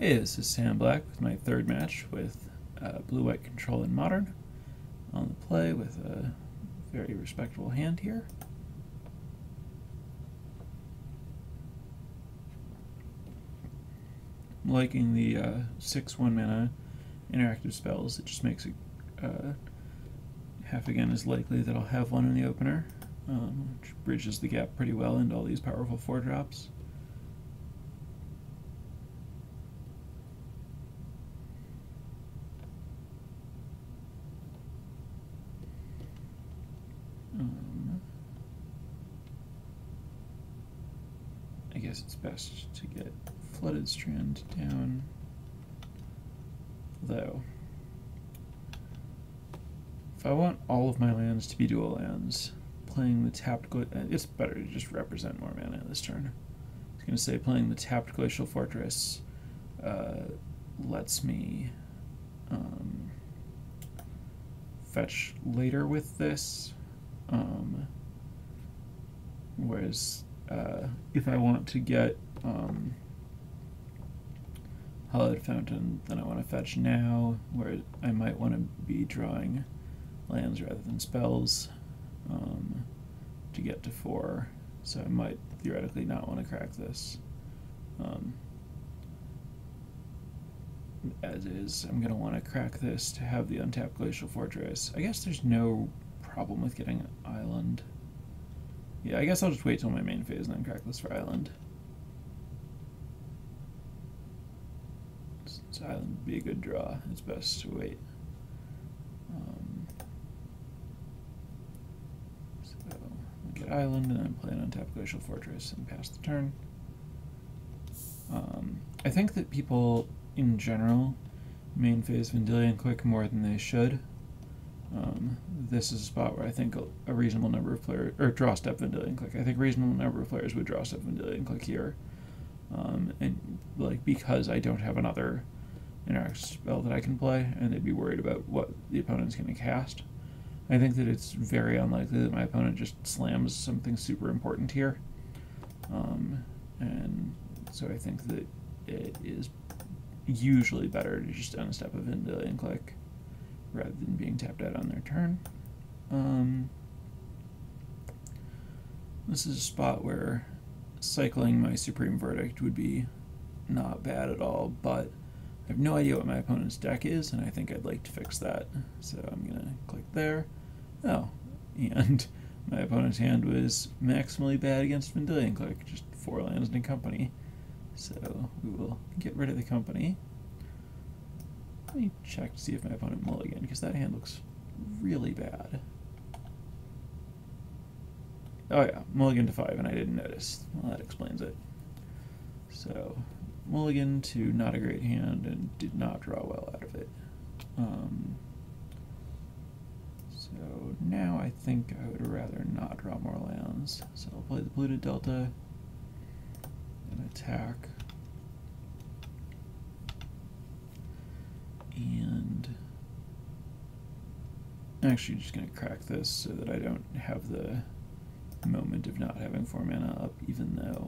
Hey, this is Sam Black with my third match with Blue-White Control in Modern on the play with a very respectable hand here. I'm liking the 6/1 mana interactive spells. It just makes it half again as likely that I'll have one in the opener, which bridges the gap pretty well into all these powerful 4-drops. I guess it's best to get Flooded Strand down, though. If I want all of my lands to be dual lands, playing the tapped it's better to just represent more mana this turn. I was going to say playing the tapped Glacial Fortress lets me fetch later with this, whereas if I want to get Hallowed Fountain, then I want to fetch now, where I might want to be drawing lands rather than spells to get to 4, so I might theoretically not want to crack this. As is, I'm going to want to crack this to have the untapped Glacial Fortress. I guess there's no problem with getting an island. Yeah, I guess I'll just wait till my main phase and then crack this for island. Since island would be a good draw, it's best to wait. So I'll get island and then play an untapped Glacial Fortress and pass the turn. I think that people in general main phase Vendilion Clique more than they should. This is a spot where I think a reasonable number of players, or draw step Vendilion Clique. I think a reasonable number of players would draw step Vendilion Clique here, and like because I don't have another interact spell that I can play, and they'd be worried about what the opponent's going to cast. I think that it's very unlikely that my opponent just slams something super important here, and so I think that it is usually better to just unstep a Vendilion Clique rather than being tapped out on their turn. This is a spot where cycling my Supreme Verdict would be not bad at all, but I have no idea what my opponent's deck is, and I think I'd like to fix that. So I'm going to click there. Oh, and my opponent's hand was maximally bad against Vendilion Clique, just 4 lands and a company. So we will get rid of the company. Let me check to see if my opponent mulliganed, because that hand looks really bad. Oh yeah, mulligan to 5, and I didn't notice. Well, that explains it. So, mulligan to not a great hand, and did not draw well out of it. So now I think I would rather not draw more lands. So I'll play the Polluted Delta and attack. And I'm actually just going to crack this so that I don't have the moment of not having 4 mana up, even though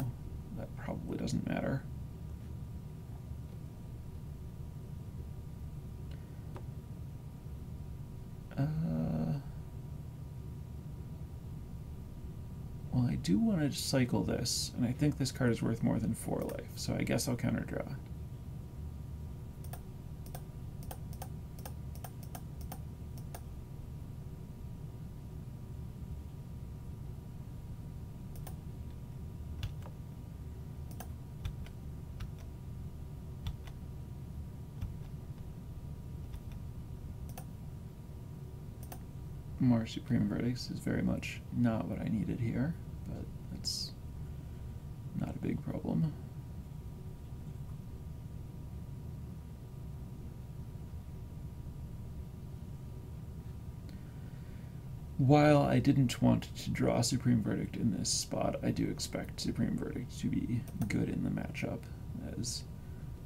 that probably doesn't matter. Well, I do want to cycle this, and I think this card is worth more than 4 life, so I guess I'll counter draw. More Supreme Verdicts is very much not what I needed here, but that's not a big problem. While I didn't want to draw Supreme Verdict in this spot, I do expect Supreme Verdict to be good in the matchup, as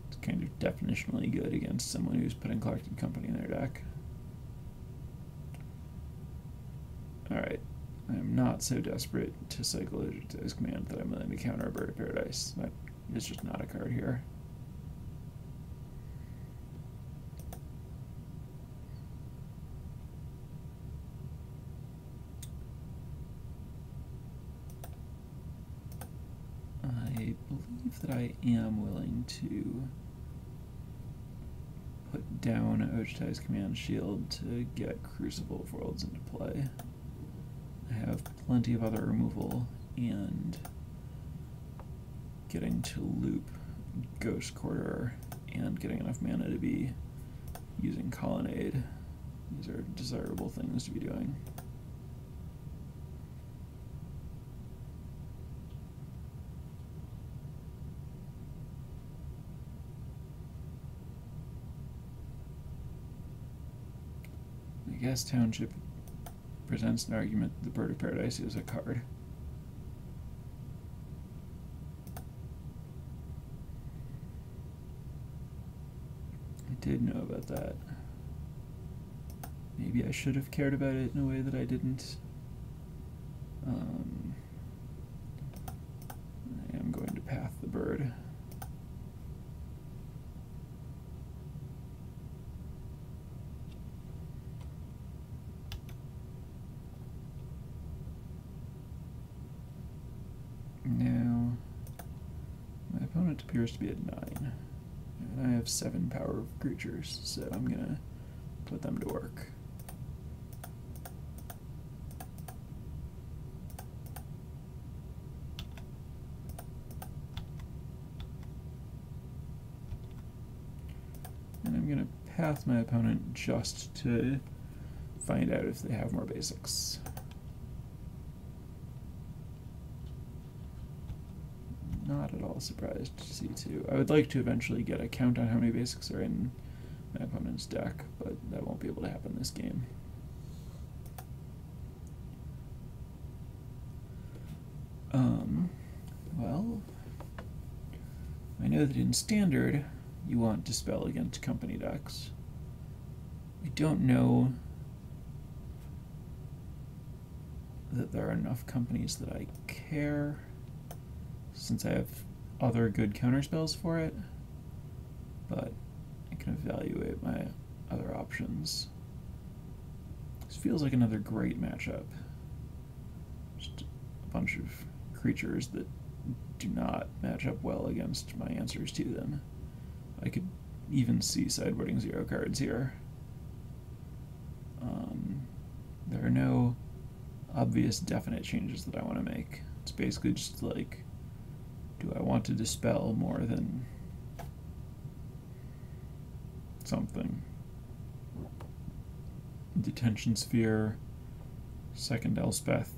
it's kind of definitionally good against someone who's putting Collected Company in their deck. Alright, I'm not so desperate to cycle Digitize Command that I'm willing to counter a Bird of Paradise. That is just not a card here. I believe that I am willing to put down Ojutai's Command Shield to get Crucible of Worlds into play. I have plenty of other removal, and getting to loop Ghost Quarter and getting enough mana to be using Colonnade. These are desirable things to be doing. I guess Township presents an argument that the Bird of Paradise is a card. I did know about that. Maybe I should have cared about it in a way that I didn't. I am going to path the bird. Now, my opponent appears to be at 9, and I have 7 power of creatures, so I'm gonna put them to work. And I'm gonna path my opponent just to find out if they have more basics. Not at all surprised to see 2. I would like to eventually get a count on how many basics are in my opponent's deck, but that won't be able to happen this game. Well, I know that in Standard you want Dispel against company decks. I don't know that there are enough companies that I care, since I have other good counterspells for it, but I can evaluate my other options. This feels like another great matchup. Just a bunch of creatures that do not match up well against my answers to them. I could even see sideboarding 0 cards here. There are no obvious definite changes that I want to make. It's basically just like, do I want to dispel more than something? Detention Sphere, second Elspeth.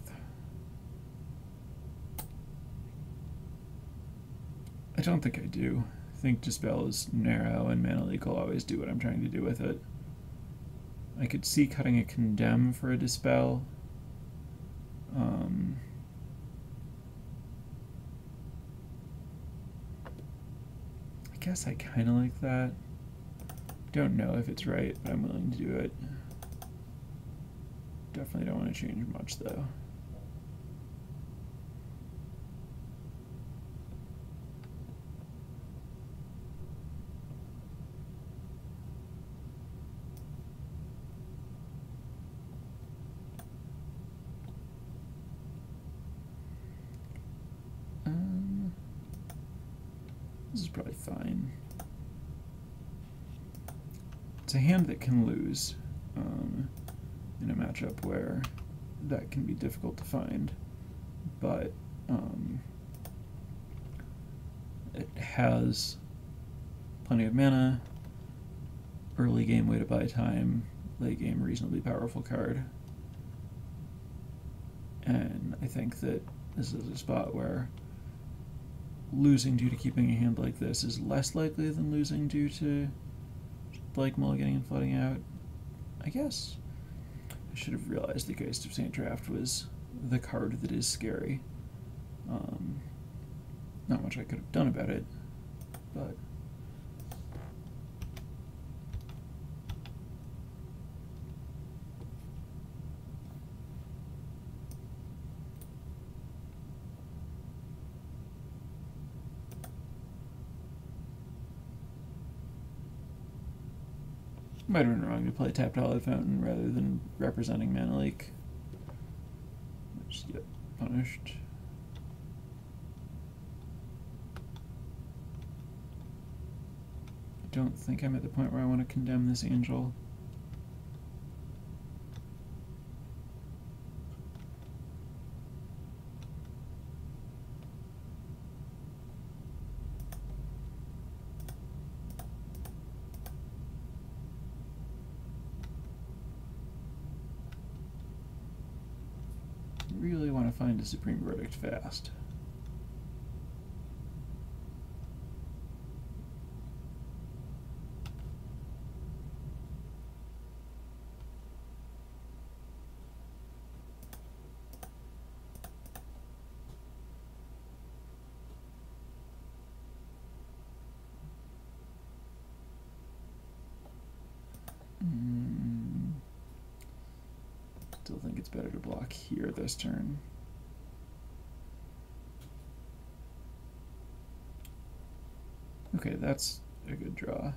I don't think I do. I think Dispel is narrow, and Mana Leak will always do what I'm trying to do with it. I could see cutting a Condemn for a Dispel. I guess I kind of like that. Don't know if it's right, but I'm willing to do it. Definitely don't want to change much, though. This is probably fine. It's a hand that can lose in a matchup where that can be difficult to find, but it has plenty of mana, early game way to buy time, late game reasonably powerful card, and I think that this is a spot where losing due to keeping a hand like this is less likely than losing due to like mulliganing and flooding out. I guess I should have realized the Geist of Saint Draft was the card that is scary. Not much I could have done about it, but might have been wrong to play Tapped Hollow Fountain rather than representing Mana Leak. Just get punished. I don't think I'm at the point where I want to condemn this angel. Really want to find a Supreme Verdict fast. Still think it's better to block here this turn. Okay, that's a good draw.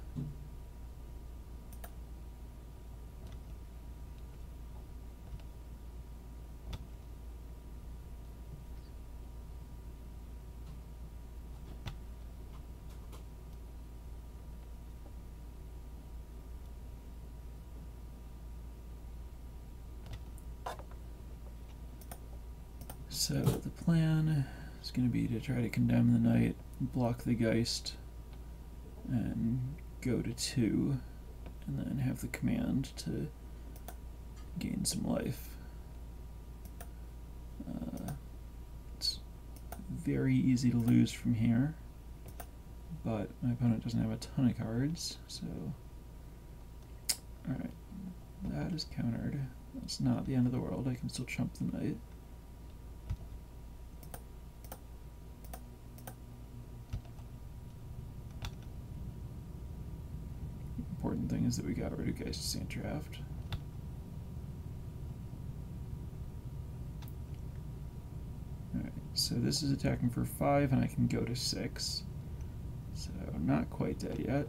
So the plan is going to be to try to condemn the knight, block the Geist, and go to 2, and then have the command to gain some life. It's very easy to lose from here, but my opponent doesn't have a ton of cards, so... Alright, that is countered. That's not the end of the world, I can still chump the knight. Important thing is that we got rid of Geist Saint Draft. Alright, so this is attacking for 5 and I can go to 6. So not quite dead yet.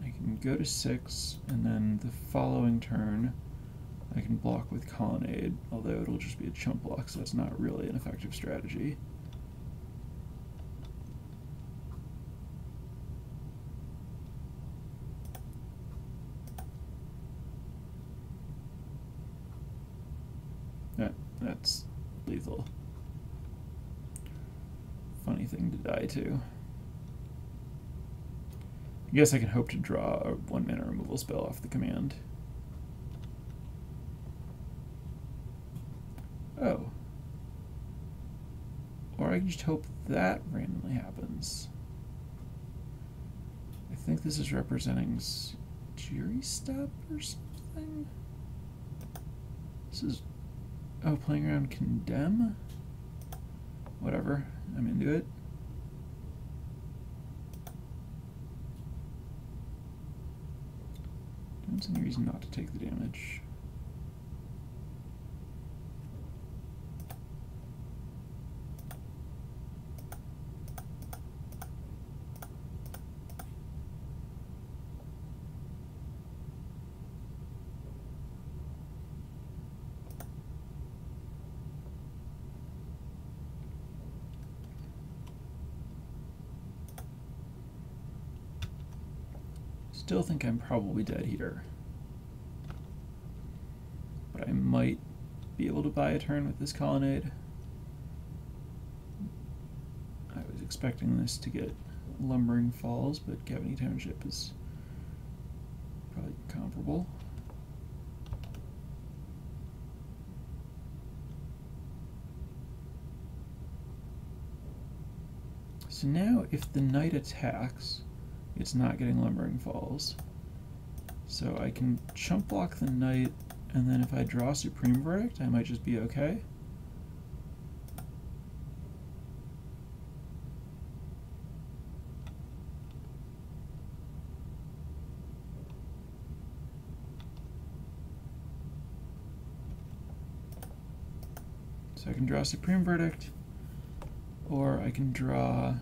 I can go to 6 and then the following turn I can block with Colonnade, although it'll just be a chump block, so that's not really an effective strategy. That's lethal. Funny thing to die to. I guess I can hope to draw a 1-mana removal spell off the command. Oh. Or I can just hope that randomly happens. I think this is representing Jury Step or something? This is... Oh, playing around Condemn? Whatever, I'm into it. Don't see any reason not to take the damage. Still think I'm probably dead here. But I might be able to buy a turn with this Colonnade. I was expecting this to get Lumbering Falls, but Cavity Township is probably comparable. So now if the knight attacks, it's not getting Lumbering Falls. So I can chump block the knight, and then if I draw Supreme Verdict, I might just be okay. So I can draw Supreme Verdict, or I can draw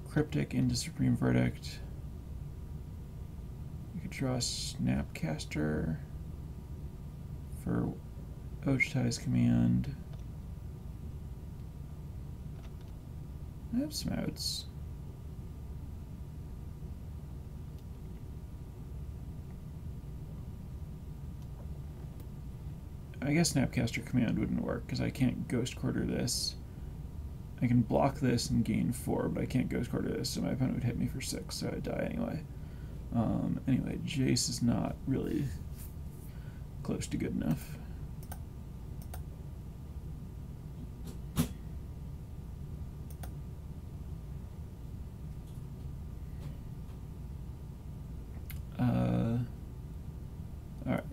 Cryptic into Supreme Verdict. You could draw Snapcaster for Ochtai's command. I have some outs. I guess Snapcaster Command wouldn't work because I can't Ghost Quarter this. I can block this and gain 4, but I can't Ghost Quarter this, so my opponent would hit me for 6, so I'd die anyway. Anyway, Jace is not really close to good enough. Alright,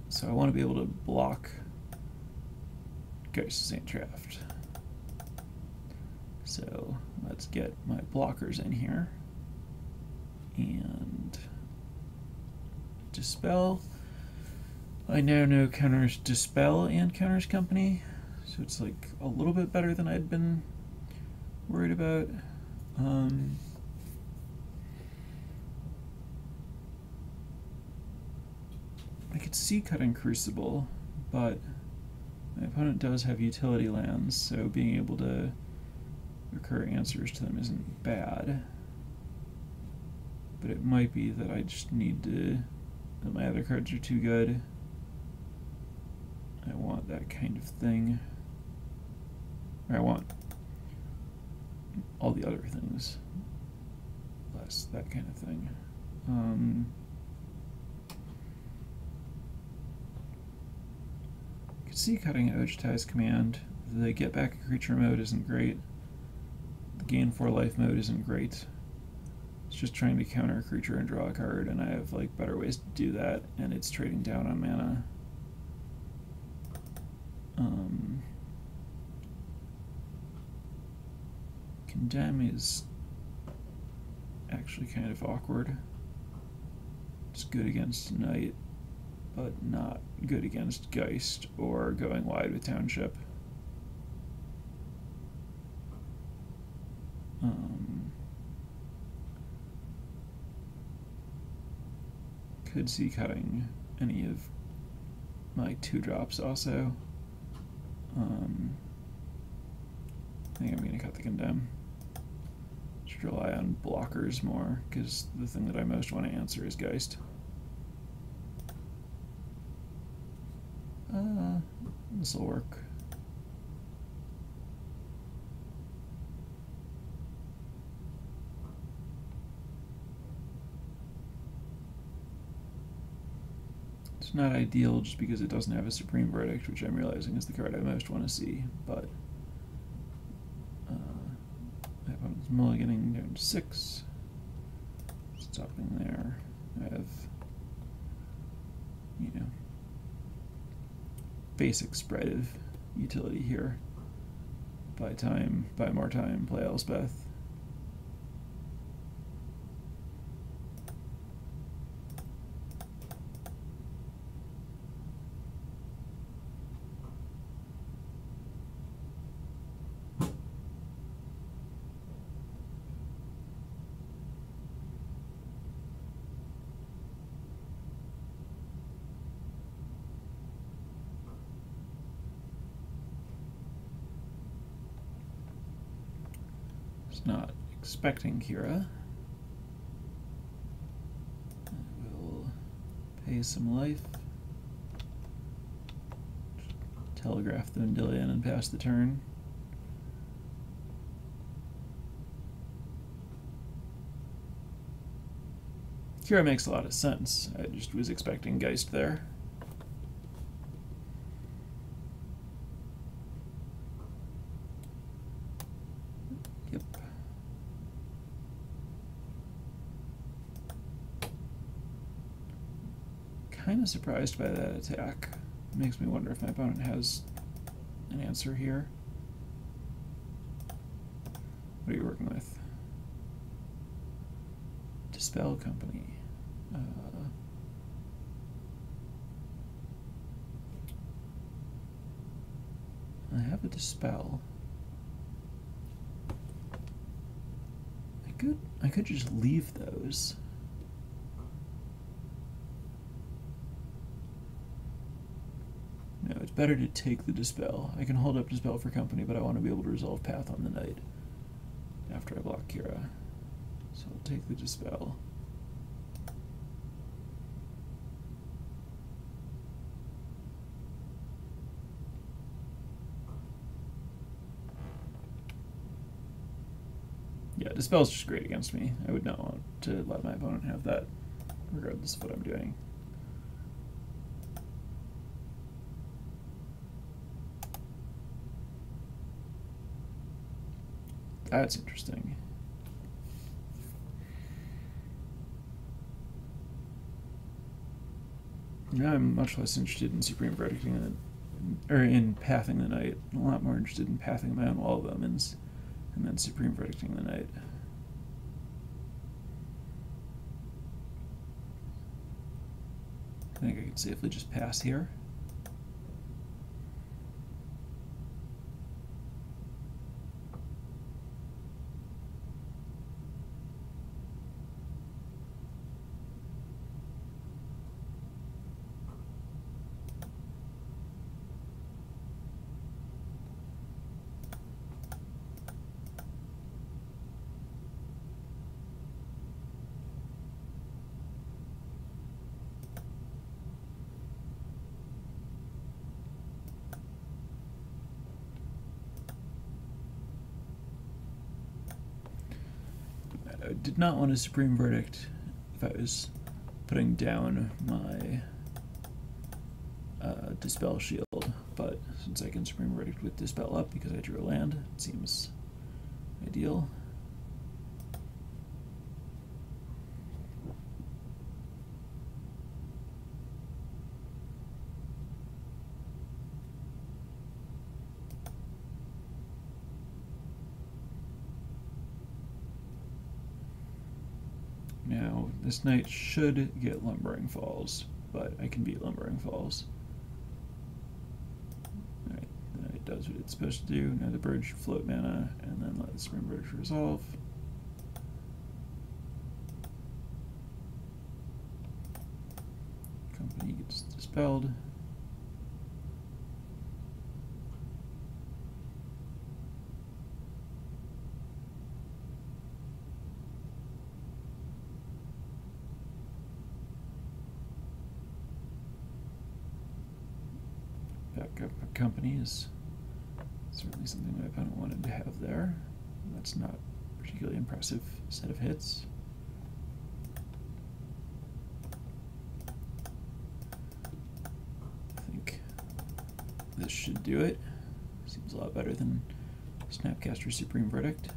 so I want to be able to block Geist Saint Draft. So let's get my blockers in here. And Dispel. I now know counters Dispel and counters Company, so it's like a little bit better than I'd been worried about. I could see cutting Crucible, but my opponent does have utility lands, so being able to recur answers to them isn't bad. But it might be that I just need to, that my other cards are too good. I want that kind of thing. Or I want all the other things, less that kind of thing. I could see cutting Ojutai's Command. The get back a creature mode isn't great. The gain 4 life mode isn't great. It's just trying to counter a creature and draw a card, and I have like better ways to do that, and it's trading down on mana. Condemn is actually kind of awkward. It's good against Knight, but not good against Geist or going wide with Township. Could see cutting any of my 2-drops also. I think I'm going to cut the Condemn. Should rely on blockers more, because the thing that I most want to answer is Geist. This will work. It's not ideal just because it doesn't have a Supreme Verdict, which I'm realizing is the card I most want to see, but my opponent's mulliganing down to 6. Stopping there. I have, you know, basic spread of utility here. Buy time, buy more time, play Elspeth. Not expecting Kira. I will pay some life, telegraph the Vendilion and pass the turn. Kira makes a lot of sense. I just was expecting Geist there. Kind of surprised by that attack. It makes me wonder if my opponent has an answer here. What are you working with? Dispel Company. I have a Dispel. I could just leave those. No, it's better to take the Dispel. I can hold up Dispel for Company, but I want to be able to resolve Path on the Knight after I block Kira. So I'll take the Dispel. Yeah, Dispel's just great against me. I would not want to let my opponent have that, regardless of what I'm doing. That's interesting. Now I'm much less interested in Supreme Verdicting or in Pathing the Knight. I'm a lot more interested in Pathing my own Wall of Omens and then Supreme Verdicting the Knight. I think I can safely just pass here. I did not want a Supreme Verdict if I was putting down my Dispel shield, but since I can Supreme Verdict with Dispel up because I drew a land, it seems ideal. Now, this knight should get Lumbering Falls, but I can beat Lumbering Falls. Alright, the knight does what it's supposed to do. Now the bird should float mana, and then let the Supreme Verdict resolve. Company gets dispelled. Backup company is certainly something my opponent wanted to have there. That's not a particularly impressive set of hits. I think this should do it. Seems a lot better than Snapcaster Supreme Verdict.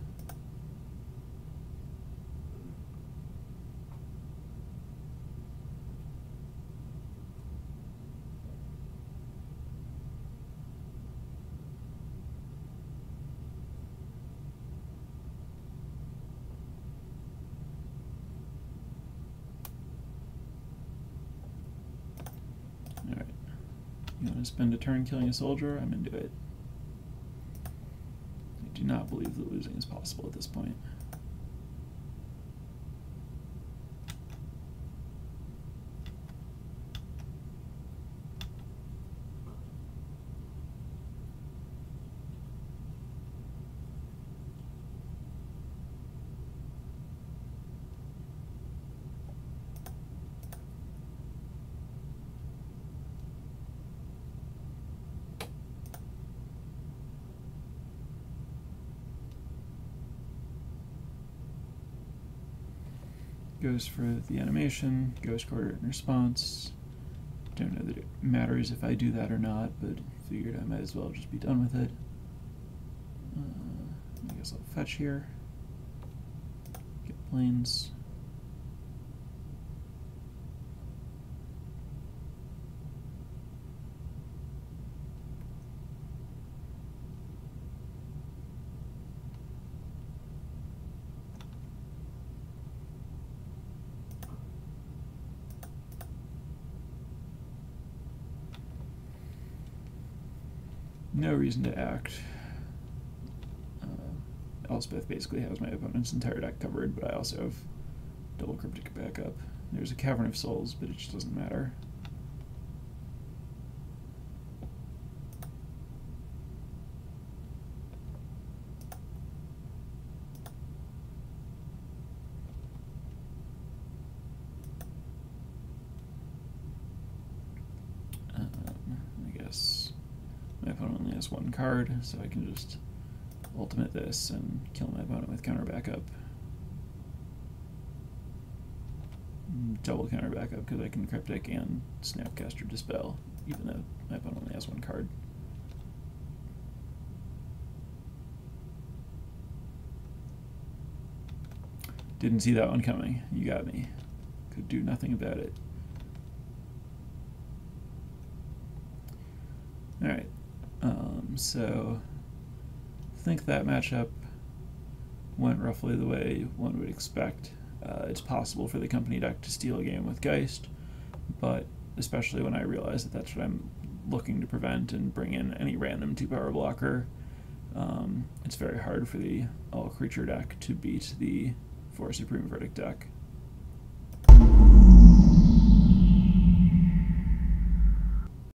Alright. You want to spend a turn killing a soldier? I'm into it. I do not believe that losing is possible at this point. Goes for the animation, Ghost Quarter in response. Don't know that it matters if I do that or not, but figured I might as well just be done with it. I guess I'll fetch here. Get planes. No reason to act. Elspeth basically has my opponent's entire deck covered, but I also have double Cryptic backup. There's a Cavern of Souls, but it just doesn't matter. I guess my opponent only has one card, so I can just ultimate this and kill my opponent with counter backup. Double counter backup because I can Cryptic and Snapcaster Dispel, even though my opponent only has one card. Didn't see that one coming. You got me. Could do nothing about it. Alright, so I think that matchup went roughly the way one would expect. It's possible for the company deck to steal a game with Geist, but especially when I realize that that's what I'm looking to prevent and bring in any random 2-power blocker, it's very hard for the all-creature deck to beat the 4 Supreme Verdict deck.